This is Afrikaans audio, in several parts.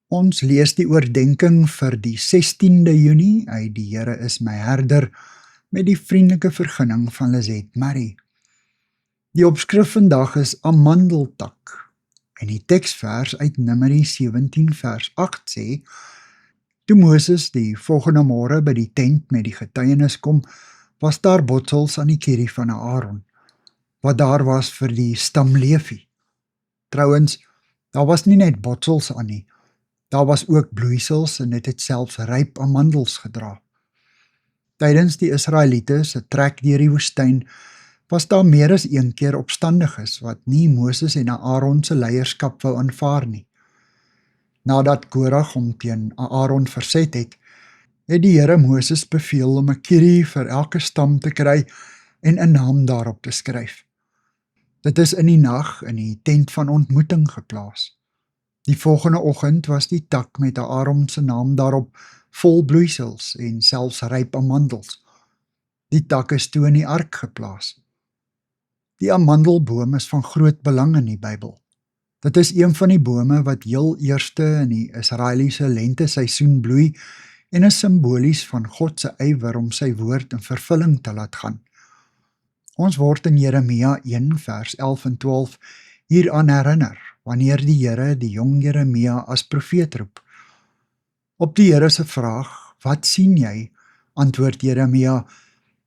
Ons lees die oordenking vir die 16de Junie uit Die Here is my herder met die vriendelike vergunning van Lizette Marie. Die opskrif vandag is amandeltak en die teksvers uit Numeri 17 vers 8 sê: Toe Moses die volgende môre by die tent met die getuienis kom, was daar botsels aan die kierie van Aaron, wat daar was vir die stam Levi. Trouwens, daar was nie net botsels aan nie, daar was ook bloeisels en dit het selfs ryp amandels gedra. Tydens die Israeliete se trek deur die woestyn was daar meer as een keer opstandiges wat nie Moses en Aaron se leierskap wou aanvaar nie. Nadat Korag hom teen Aaron verset het, het die Here Moses beveel om 'n kierie vir elke stam te kry en 'n naam daarop te skryf. Dit is in die nag in die tent van ontmoeting geplaas. Die volgende oggend was die tak met Aaron se naam daarop vol bloeisels en selfs ryp amandels. Die tak is toe in die ark geplaas. Die amandelboom is van groot belang in die Bybel. Dit is een van die bome wat heel eerste in die Israeliese lenteseisoen bloei en is simbolies van God se ywer om sy woord in vervulling te laat gaan. Ons word in Jeremia 1 vers 11 en 12 hieraan herinner, wanneer die Here die jong Jeremia as profeet roep. Op die Here se vraag, wat sien jy? Antwoord Jeremia,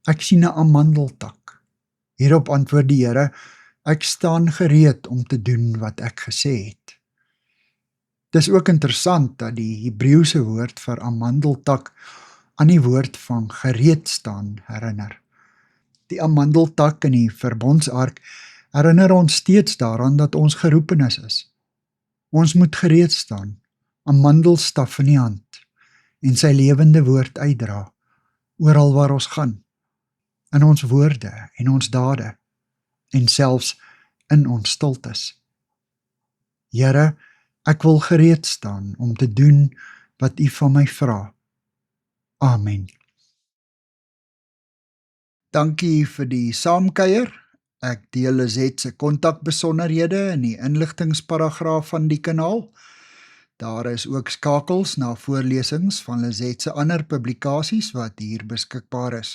ek sien 'n amandeltak. Hierop antwoord die Here, ek staan gereed om te doen wat ek gesê het. Dis ook interessant dat die Hebreëse woord vir amandeltak aan die woord van gereed staan herinner. Die amandeltak in die verbondsark herinner ons steeds daaraan dat ons geroepenis is. Ons moet gereed staan, amandelstaf in die hand, en sy lewende woord uitdra, oral waar ons gaan, in ons woorde en ons dade, en selfs in ons stiltes. Here, ek wil gereed staan om te doen wat U van my vra. Amen. Dankie vir die saamkuier. Ek deel Lizette se kontakbesonderhede in die inligtingsparagraaf van die kanaal. Daar is ook skakels na voorlesings van Lizette se ander publikasies wat hier beskikbaar is.